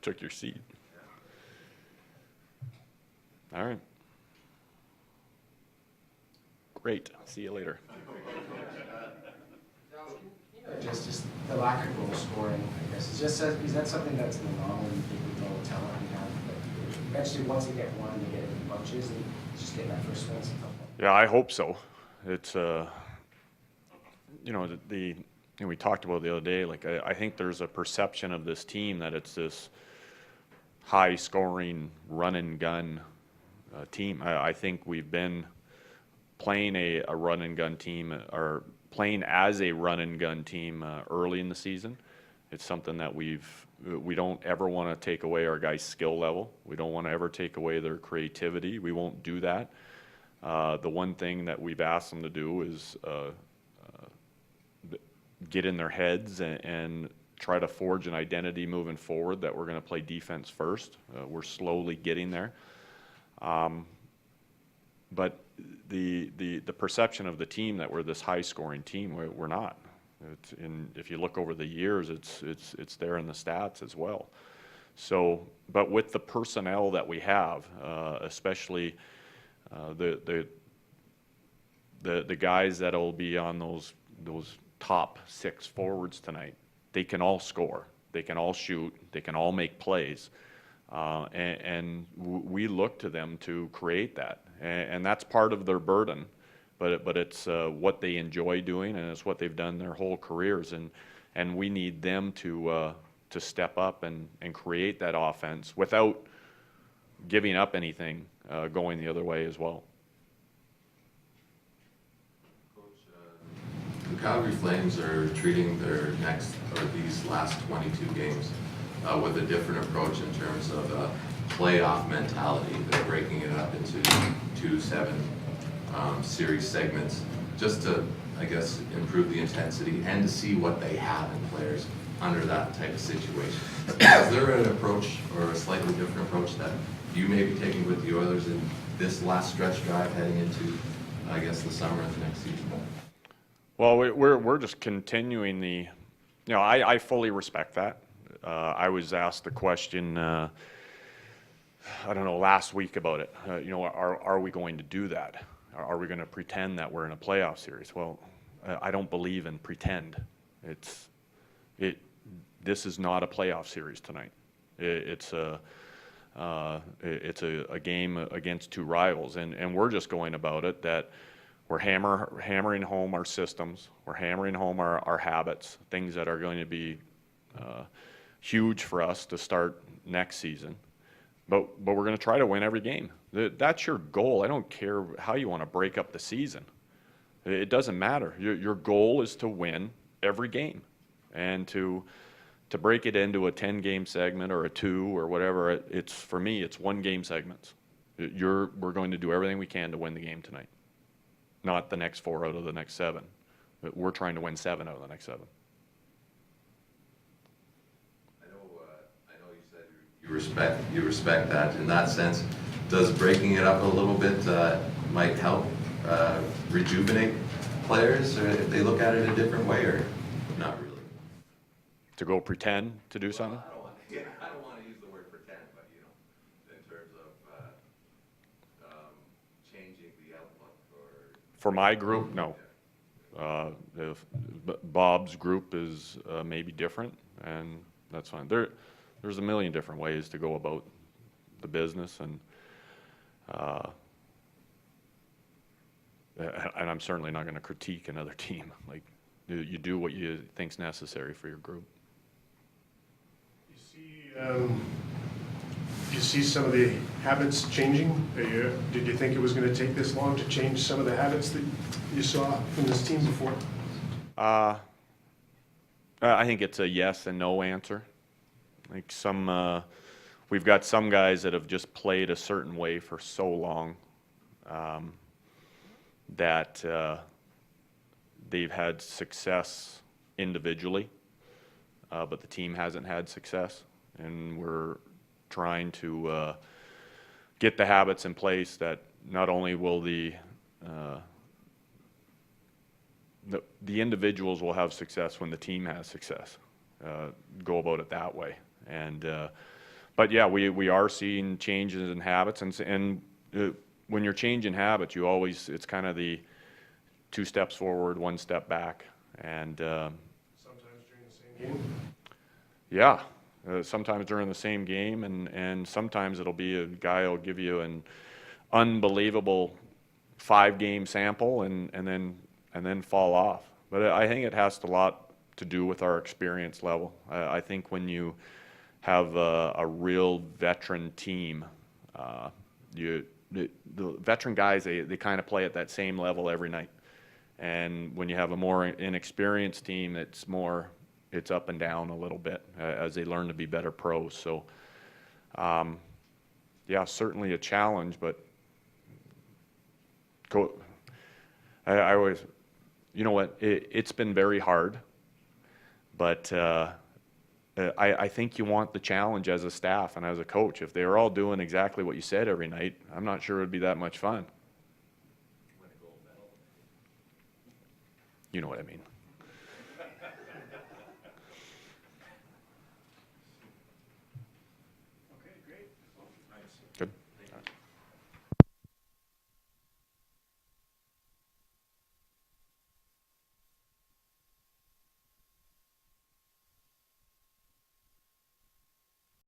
Took your seat. All right. Great. See you later. Just the lack of goal scoring, I guess. Is that something that's an anomaly, you think, with all the talent we have? Like, eventually, once they get one, they get it in bunches, and just getting that first one. Yeah, I hope so. It's we talked about the other day. Like I think there's a perception of this team that it's this high-scoring run and gun team. I think we've been playing a run and gun team, or playing as a run and gun team early in the season. It's something that we don't ever want to take away our guys' skill level. We don't want to ever take away their creativity. We won't do that. The one thing that we've asked them to do is get in their heads and try to forge an identity moving forward that we're going to play defense first. We're slowly getting there. But the perception of the team that we're this high-scoring team, we're not. If you look over the years, it's there in the stats as well. So, but with the personnel that we have, especially the guys that'll be on those top 6 forwards tonight, they can all score, they can all shoot, they can all make plays, and we look to them to create that, and that's part of their burden, but it's what they enjoy doing, and it's what they've done their whole careers, and we need them to step up and create that offense without giving up anything going the other way as well. The Calgary Flames are treating their these last 22 games with a different approach in terms of playoff mentality. They're breaking it up into 2-7 series segments just to, I guess, improve the intensity and to see what they have in players under that type of situation. Is there an approach or a slightly different approach that you may be taking with the Oilers in this last stretch drive heading into, I guess, the summer of the next season? Well, we're just continuing I fully respect that. I was asked the question, I don't know, last week about it. Are we going to do that? Are we going to pretend that we're in a playoff series? Well, I don't believe in pretend. This is not a playoff series tonight. It's a game against 2 rivals, and we're just going about it that we're hammering home our systems. We're hammering home our habits, things that are going to be huge for us to start next season. But we're going to try to win every game. That's your goal. I don't care how you want to break up the season. It doesn't matter. Your goal is to win every game, and to break it into a 10-game segment or a 2 or whatever. For me, it's 1-game segments. We're going to do everything we can to win the game tonight. Not the next 4 out of the next 7. We're trying to win 7 out of the next 7. I know you said you respect that. In that sense, does breaking it up a little bit might help rejuvenate players, or if they look at it a different way, or not really? To go pretend to do something? I don't want to use the word pretend, but in terms of changing the outlook for my group, no. If Bob's group is maybe different, and that's fine. There's a million different ways to go about the business, and I'm certainly not going to critique another team. Like, you do what you think's necessary for your group. You see some of the habits changing? Did you think it was going to take this long to change some of the habits that you saw from this team before? I think it's a yes and no answer. Like we've got some guys that have just played a certain way for so long that they've had success individually, but the team hasn't had success. And we're trying to get the habits in place that not only will the individuals will have success when the team has success. Go about it that way. But yeah, we are seeing changes in habits, when you're changing habits, it's kind of the 2 steps forward, 1 step back, and Sometimes during the same game? yeah, sometimes during the same game, and sometimes it'll be a guy will give you an unbelievable 5-game sample and then fall off. But I think it has a lot to do with our experience level. I think when you have a real veteran team, the veteran guys, they kind of play at that same level every night. And when you have a more inexperienced team, it's up and down a little bit as they learn to be better pros. So, yeah, certainly a challenge, but I always, you know what, it's been very hard, but I think you want the challenge as a staff and as a coach. If they were all doing exactly what you said every night, I'm not sure it would be that much fun. You know what I mean.